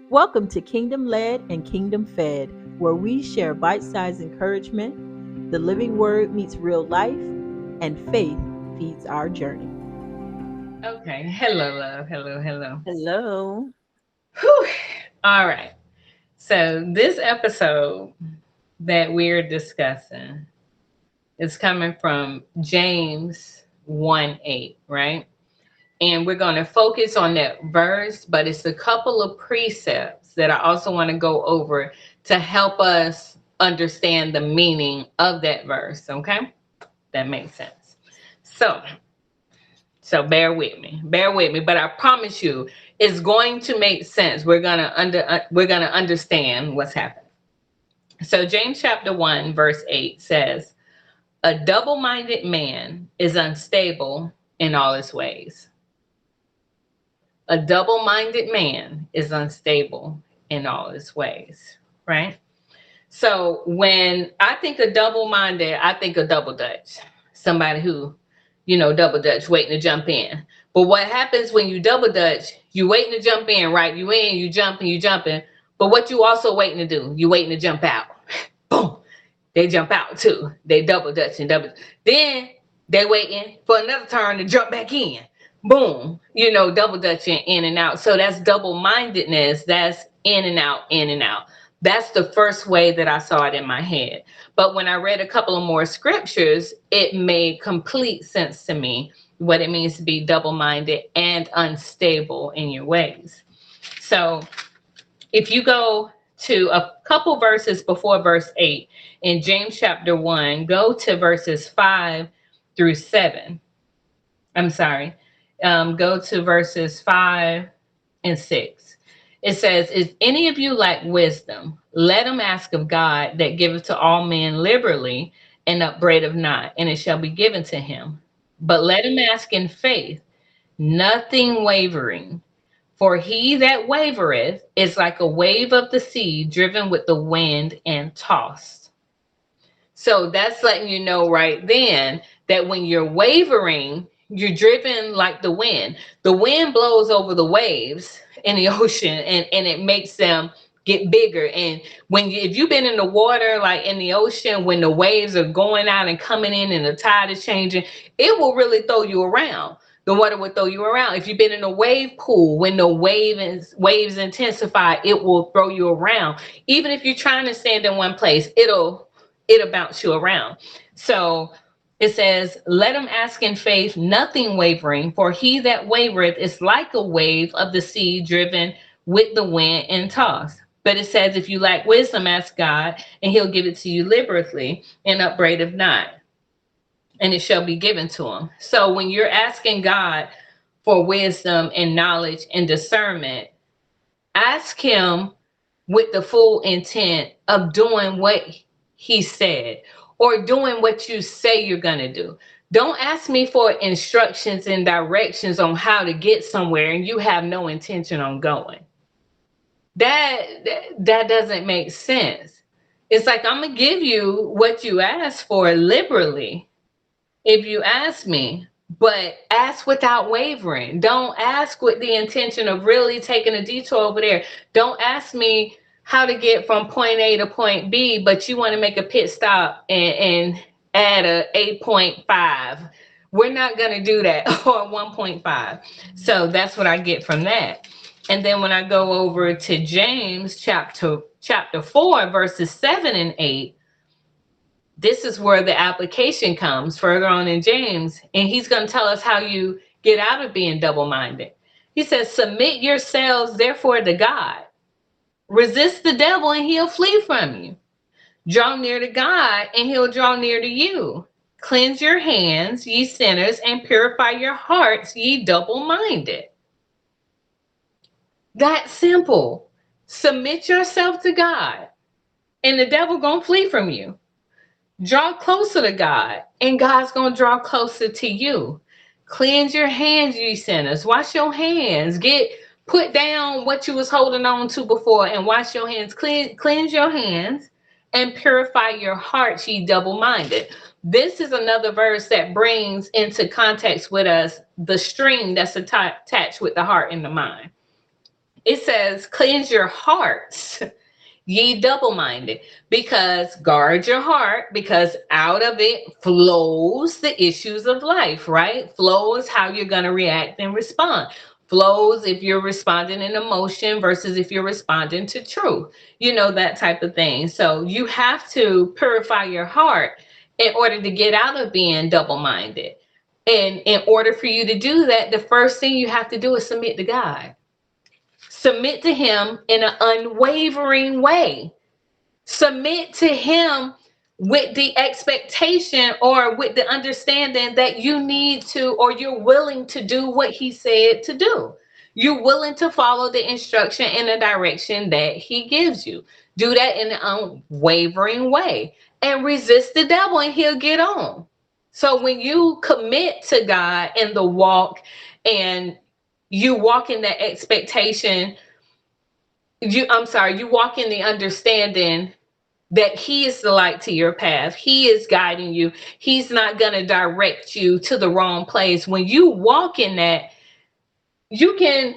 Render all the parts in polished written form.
Welcome to Kingdom Led and Kingdom Fed, where we share bite sized encouragement, the living word meets real life, and faith feeds our journey. Okay. Hello, love. Hello, hello. Hello. Whew. All right. So, this episode that we're discussing is coming from James 1:8, right? And we're going to focus on that verse, but it's a couple of precepts that I also want to go over to help us understand the meaning of that verse. Okay. That makes sense. So, So bear with me. But I promise you, it's going to make sense. We're gonna understand what's happening. So James chapter 1 verse 8 says, "A double-minded man is unstable in all his ways." A double-minded man is unstable in all his ways, right? So when I think of double-minded, I think of double dutch. Somebody who, double dutch, waiting to jump in. But what happens when you double dutch, you waiting to jump in, right? You in, you jumping. But what you also waiting to do? You waiting to jump out. Boom. They jump out too. They double dutch and double. Then they waiting for another turn to jump back in. Boom. Double dutching in and out. So that's double mindedness. That's in and out, in and out. That's the first way that I saw it in my head. But when I read a couple of more scriptures, it made complete sense to me what it means to be double minded and unstable in your ways. So if you go to a couple verses before verse 8 in James chapter 1, go to verses 5 through 7. I'm sorry. Go to verses 5 and 6. It says, "If any of you lack wisdom, let him ask of God that giveth to all men liberally and upbraideth not, and it shall be given to him. But let him ask in faith, nothing wavering. For he that wavereth is like a wave of the sea driven with the wind and tossed." So that's letting you know right then that when you're wavering, you're driven like the wind. The wind blows over the waves in the ocean and it makes them get bigger. And if you've been in the water, like in the ocean, when the waves are going out and coming in and the tide is changing, it will really throw you around. The water will throw you around. If you've been in a wave pool, when the waves intensify, it will throw you around. Even if you're trying to stand in one place, it'll bounce you around. So it says, "Let him ask in faith, nothing wavering, for he that wavereth is like a wave of the sea driven with the wind and tossed." But it says, "If you lack wisdom, ask God, and he'll give it to you liberally, and upbraideth not, and it shall be given to him." So when you're asking God for wisdom and knowledge and discernment, ask him with the full intent of doing what he said or doing what you say you're going to do. Don't ask me for instructions and directions on how to get somewhere and you have no intention on going. That doesn't make sense. It's like, I'm going to give you what you ask for liberally if you ask me, but ask without wavering. Don't ask with the intention of really taking a detour over there. Don't ask me how to get from point A to point B, but you want to make a pit stop and add a 8.5. We're not going to do that, or 1.5. So that's what I get from that. And then when I go over to James chapter 4 verses 7 and 8, this is where the application comes further on in James, and he's going to tell us how you get out of being double-minded. He says, "Submit yourselves therefore to God. Resist the devil and he'll flee from you. Draw near to God and he'll draw near to you. Cleanse your hands, ye sinners, and purify your hearts, ye double-minded." That's simple. Submit yourself to God and the devil going to flee from you. Draw closer to God, and God's going to draw closer to you. Cleanse your hands, ye sinners. Wash your hands. Put down what you was holding on to before and wash your hands. Cleanse your hands and purify your hearts, ye double-minded. This is another verse that brings into context with us the string that's attached with the heart and the mind. it says, cleanse your hearts, ye double-minded, because guard your heart, because out of it flows the issues of life, right? Flows how you're going to react and respond. Flows if you're responding in emotion versus if you're responding to truth, that type of thing. So you have to purify your heart in order to get out of being double-minded. And in order for you to do that, the first thing you have to do is submit to God. Submit to him in an unwavering way. Submit to him with the expectation or with the understanding that you need to, or you're willing to do what he said to do. You're willing to follow the instruction in the direction that he gives you. Do that in an unwavering way and resist the devil and he'll get on. So when you commit to God in the walk and you walk in that expectation, you walk in the understanding that he is the light to your path. He is guiding you. He's not going to direct you to the wrong place. When you walk in that, you can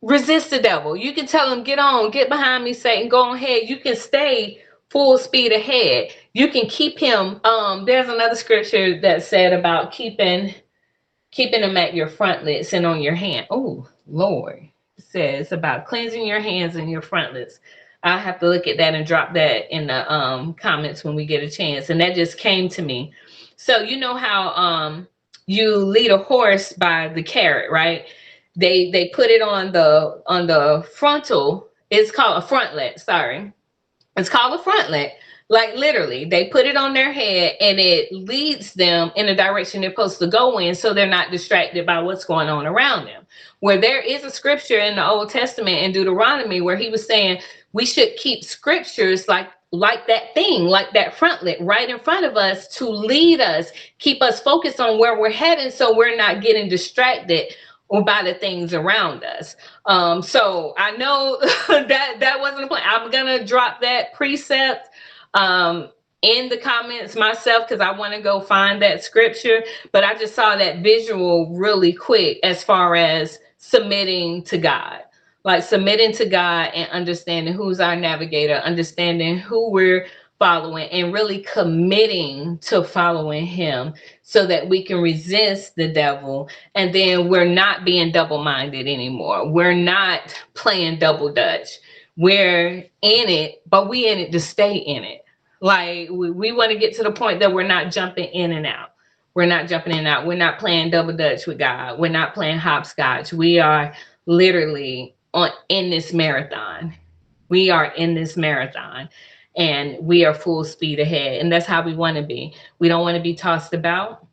resist the devil. You can tell him, get on, get behind me, Satan, go ahead. You can stay full speed ahead. You can keep him. There's another scripture that said about keeping them at your frontlets and on your hand. Oh, Lord. It says about cleansing your hands and your frontlets. I'll have to look at that and drop that in the comments when we get a chance. And that just came to me. So you know how you lead a horse by the carrot, right? They put it on the frontal. It's called a frontlet, sorry. It's called a frontlet. Like literally, they put it on their head and it leads them in the direction they're supposed to go in so they're not distracted by what's going on around them. Where there is a scripture in the Old Testament in Deuteronomy where he was saying we should keep scriptures like that thing, like that frontlet right in front of us to lead us, keep us focused on where we're heading so we're not getting distracted or by the things around us. So I know that wasn't a plan. I'm gonna drop that precept in the comments myself because I want to go find that scripture. But I just saw that visual really quick as far as submitting to God. Like submitting to God and understanding who's our navigator, understanding who we're following, and really committing to following him so that we can resist the devil. And then we're not being double-minded anymore. We're not playing double dutch. We're in it, but we in it to stay in it. Like we want to get to the point that we're not jumping in and out. We're not jumping in and out. We're not playing double dutch with God. We're not playing hopscotch. We are literally in this marathon. We are in this marathon and we are full speed ahead. And that's how we want to be. We don't want to be tossed about.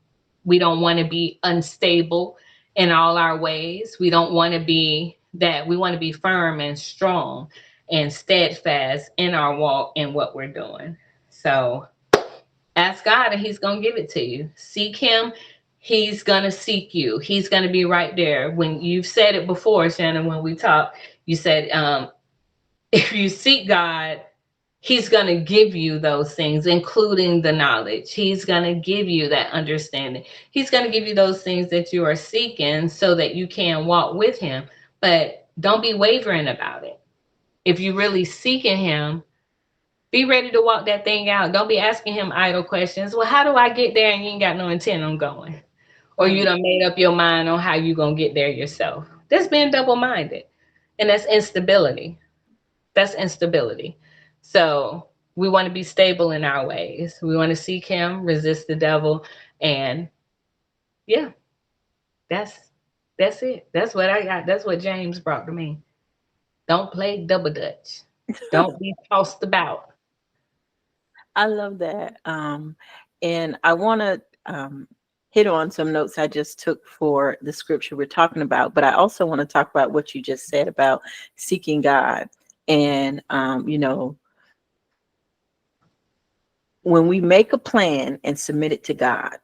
We don't want to be unstable in all our ways. We don't want to be that. We want to be firm and strong and steadfast in our walk and what we're doing. So ask God and he's going to give it to you. Seek him. He's going to seek you. He's going to be right there. When you've said it before, Shannon, when we talked, you said, if you seek God, he's going to give you those things, including the knowledge. He's going to give you that understanding. He's going to give you those things that you are seeking so that you can walk with him. But don't be wavering about it. If you really seeking him, be ready to walk that thing out. Don't be asking him idle questions. Well, how do I get there? And you ain't got no intent on going. Or you done made up your mind on how you going to get there yourself. That's being double-minded. And that's instability. That's instability. So we want to be stable in our ways. We want to seek him, resist the devil. And yeah, that's it. That's what I got. That's what James brought to me. Don't play double dutch. Don't be tossed about. I love that. And I want to hit on some notes I just took for the scripture we're talking about, but I also want to talk about what you just said about seeking God. And, when we make a plan and submit it to God,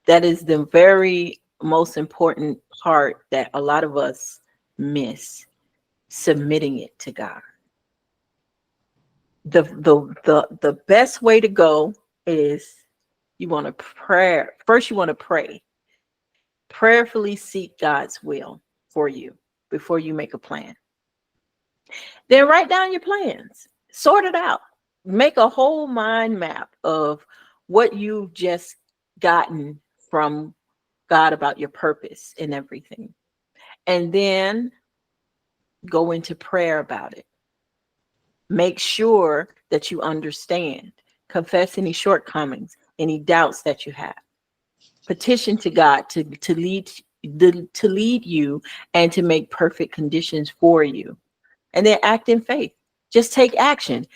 that is the very most important part that a lot of us miss, submitting it to God. The best way to go is you want to pray. First, you want to pray. Prayerfully seek God's will for you. before you make a plan. Then write down your plans, sort it out, make a whole mind map of what you've just gotten from God about your purpose and everything. And then go into prayer about it. Make sure that you understand, confess any shortcomings, any doubts that you have. Petition to God to lead you and to make perfect conditions for you. And then act in faith. Just take action.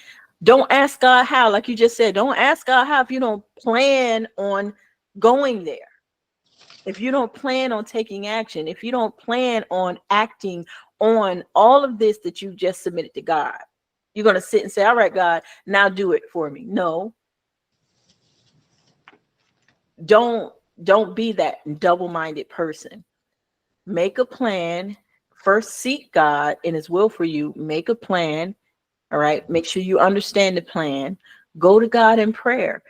Don't ask God how, like you just said. Don't ask God how if you don't plan on going there. If you don't plan on taking action, if you don't plan on acting on all of this that you just submitted to God, you're going to sit and say, all right, God, now do it for me. No. Don't be that double-minded person. Make a plan. First, seek God and his will for you. Make a plan. All right. Make sure you understand the plan. Go to God in prayer.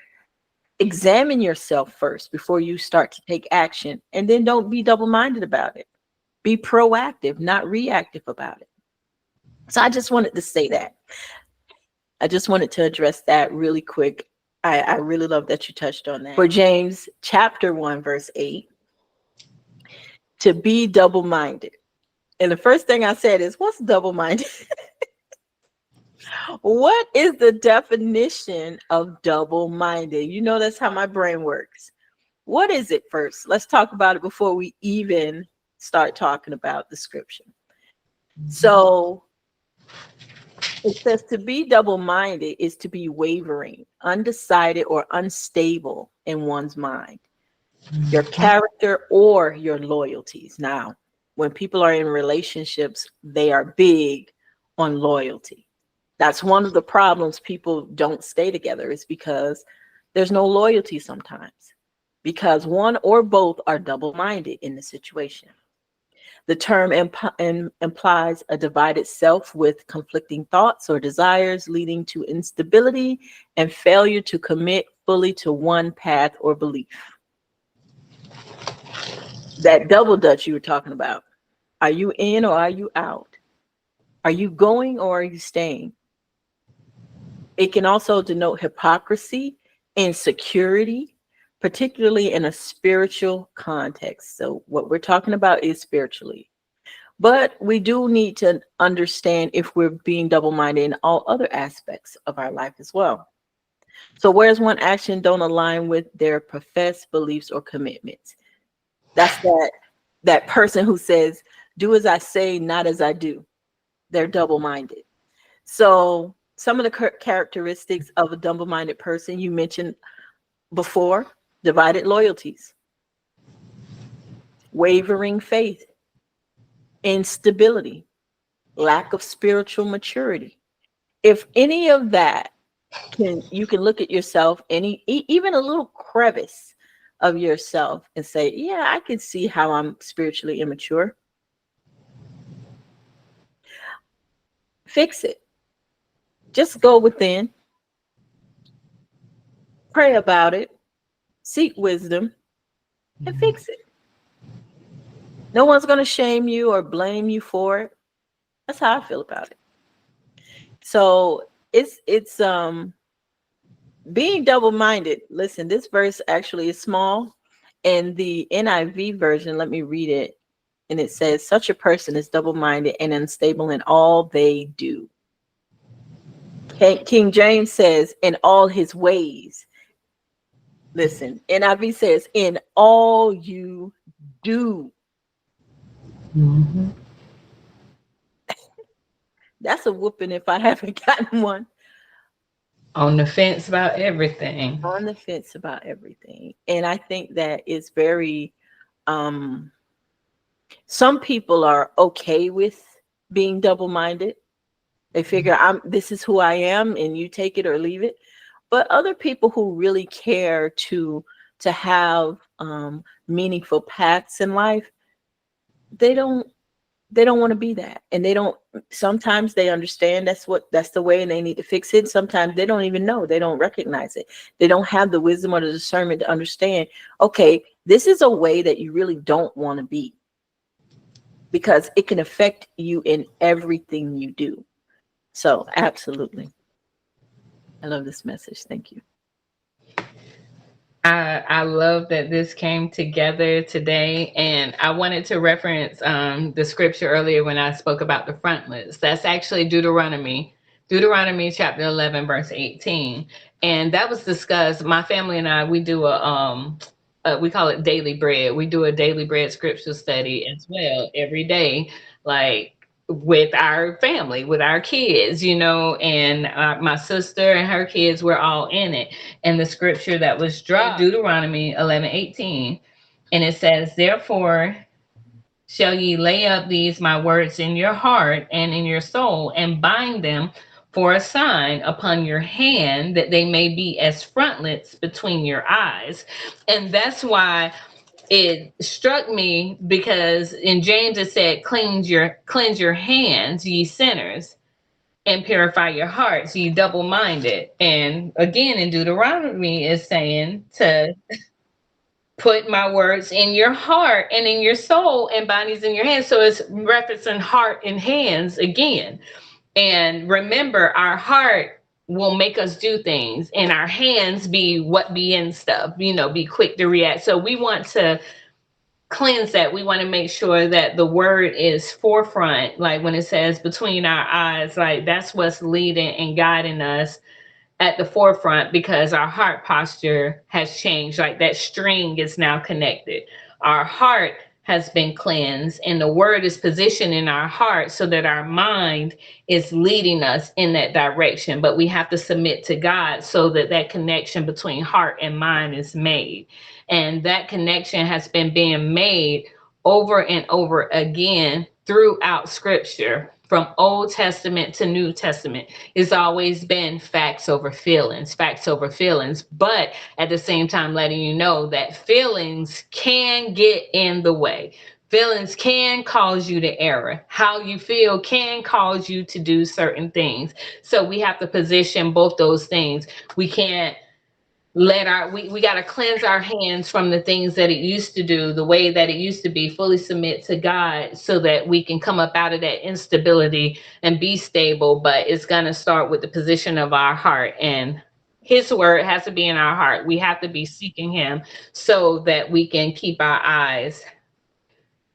Examine yourself first before you start to take action. And then don't be double-minded about it. Be proactive, not reactive about it. So I just wanted to say that. I just wanted to address that really quick. I really love that you touched on that. For James chapter 1, verse 8, to be double-minded. And the first thing I said is, what's double-minded? What is the definition of double-minded? You know, that's how my brain works. What is it first? Let's talk about it before we even start talking about the scripture. So it says to be double-minded is to be wavering, undecided, or unstable in one's mind, your character or your loyalties. Now, when people are in relationships, they are big on loyalty. That's one of the problems people don't stay together, is because there's no loyalty sometimes, because one or both are double-minded in the situation. The term implies a divided self with conflicting thoughts or desires, leading to instability and failure to commit fully to one path or belief. That double dutch you were talking about. Are you in or are you out? Are you going or are you staying? It can also denote hypocrisy, insecurity, particularly in a spiritual context. So what we're talking about is spiritually. But we do need to understand if we're being double-minded in all other aspects of our life as well. So whereas one action don't align with their professed beliefs or commitments. That's that person who says, do as I say, not as I do. They're double-minded. So some of the characteristics of a double-minded person you mentioned before: divided loyalties, wavering faith, instability, lack of spiritual maturity. If any of that you can look at yourself, even a little crevice of yourself, and say, yeah, I can see how I'm spiritually immature. Fix it. Just go within, pray about it, seek wisdom, and fix it. No one's going to shame you or blame you for it. That's how I feel about it. So it's being double-minded. Listen, this verse actually is small. In the NIV version, let me read it. And it says, such a person is double-minded and unstable in all they do. King James says, in all his ways. Listen, NIV says, in all you do. Mm-hmm. That's a whooping if I haven't gotten one. On the fence about everything. On the fence about everything. And I think that is very, some people are okay with being double-minded. They figure this is who I am and you take it or leave it. But other people who really care to have meaningful paths in life, they don't want to be that. And sometimes they understand that's the way and they need to fix it. Sometimes they don't even know, they don't recognize it. They don't have the wisdom or the discernment to understand, okay, this is a way that you really don't want to be. because it can affect you in everything you do. So, absolutely. I love this message. Thank you. I love that this came together today, and I wanted to reference the scripture earlier when I spoke about the frontlets. That's actually Deuteronomy chapter 11, verse 18, and that was discussed. My family and I, we do we call it daily bread. We do a daily bread scripture study as well every day, like with our family, with our kids, and my sister and her kids were all in it. And the scripture that was dropped, Deuteronomy 11:18, and it says, "Therefore shall ye lay up these my words in your heart and in your soul, and bind them for a sign upon your hand, that they may be as frontlets between your eyes." And that's why it struck me, because in James it said, cleanse your hands, ye sinners, and purify your hearts, ye double-minded. And again in Deuteronomy is saying to put my words in your heart and in your soul, and bodies in your hands. So it's referencing heart and hands again. And remember, our heart will make us do things, and our hands be what be in stuff, be quick to react. So we want to cleanse that. We want to make sure that the word is forefront, like when it says between our eyes, like that's what's leading and guiding us at the forefront, because our heart posture has changed. Like that string is now connected. Our heart has been cleansed, and the word is positioned in our heart so that our mind is leading us in that direction. But we have to submit to God so that that connection between heart and mind is made. And that connection has been being made over and over again throughout scripture, from Old Testament to New Testament. It's always been facts over feelings, facts over feelings, but at the same time letting you know that feelings can get in the way. Feelings can cause you to error. How you feel can cause you to do certain things. So we have to position both those things. We can't we got to cleanse our hands from the things that it used to do, the way that it used to be, fully submit to God so that we can come up out of that instability and be stable. But it's going to start with the position of our heart, and his word has to be in our heart. We have to be seeking him so that we can keep our eyes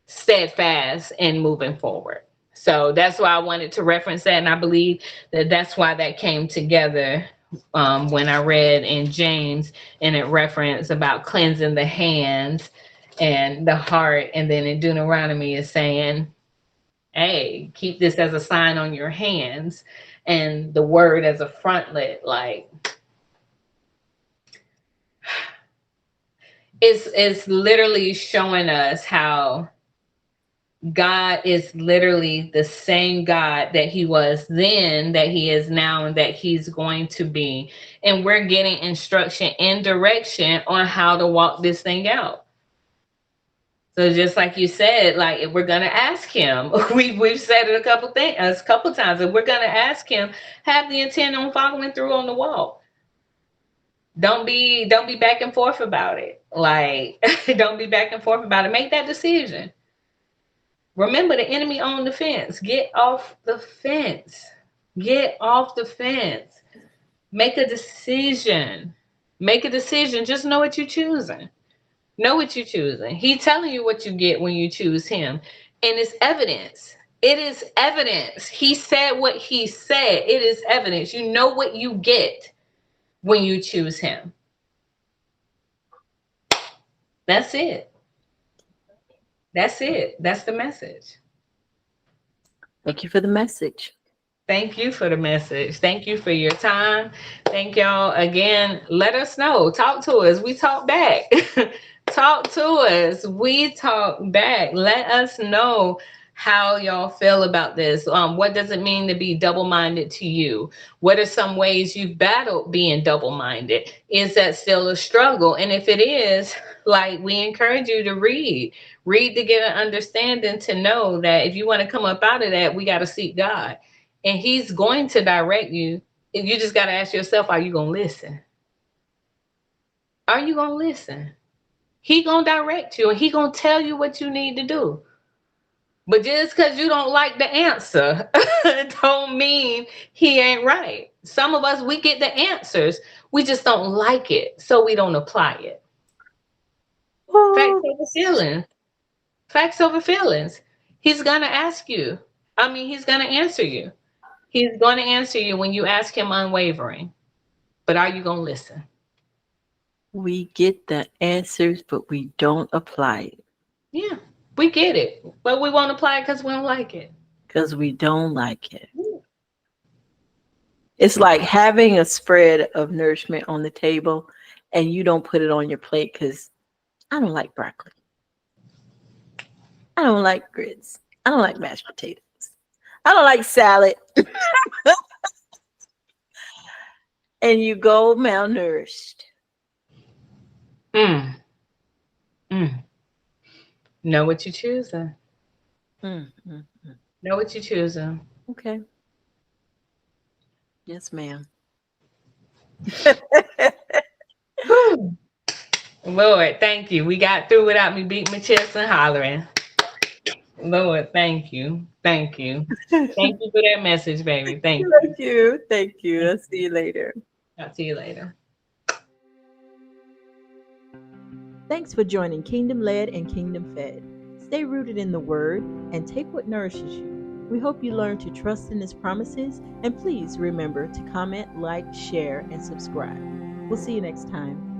steadfast and moving forward. So that's why I wanted to reference that, and I believe that that's why that came together when I read in James, and it referenced about cleansing the hands and the heart, and then in Deuteronomy is saying, "Hey, keep this as a sign on your hands," and the word as a frontlet. Like it's literally showing us how God is literally the same God that he was then, that he is now, and that he's going to be. And we're getting instruction and direction on how to walk this thing out. So just like you said, like if we're gonna ask him, we've said it a couple times, if we're gonna ask him, have the intent on following through on the walk. Don't be back and forth about it. Like don't be back and forth about it. Make that decision. Remember, the enemy on the fence. Get off the fence. Get off the fence. Make a decision. Make a decision. Just know what you're choosing. Know what you're choosing. He's telling you what you get when you choose him. And it's evidence. It is evidence. He said what he said. It is evidence. You know what you get when you choose him. That's it. That's it. That's the message. Thank you for the message. Thank you for the message. Thank you for your time. Thank y'all again. Let us know. Talk to us. We talk back. Talk to us. We talk back. Let us know how y'all feel about this. What does it mean to be double-minded to you? What are some ways you've battled being double-minded? Is that still a struggle? And if it is, like, we encourage you to read to get an understanding, to know that if you want to come up out of that, we got to seek God, and he's going to direct you. You just got to ask yourself, are you going to listen? Are you going to listen? He going to direct you, and he going to tell you what you need to do. But just because you don't like the answer, don't mean he ain't right. Some of us, we get the answers, we just don't like it, so we don't apply it. Facts Oh, over feelings. Facts over feelings. He's gonna ask you. I mean, he's gonna answer you. He's gonna answer you when you ask him unwavering. But are you gonna listen? we get the answers, but we don't apply it Yeah, we get it, but we won't apply it because we don't like it. because we don't like it. It's like having a spread of nourishment on the table and you don't put it on your plate because I don't like broccoli. I don't like grits. I don't like mashed potatoes. I don't like salad. And you go malnourished. Mm, mm. Know what you're choosing. Mm, mm. Know what you're choosing. Okay. Yes, ma'am. Whew. Lord, thank you. We got through without me beating my chest and hollering. Lord, thank you. Thank you. Thank you for that message, baby. Thank you. Thank you. Thank you. I'll see you later. I'll see you later. Thanks for joining Kingdom Led and Kingdom Fed. Stay rooted in the Word and take what nourishes you. We hope you learn to trust in His promises, and please remember to comment, like, share, and subscribe. We'll see you next time.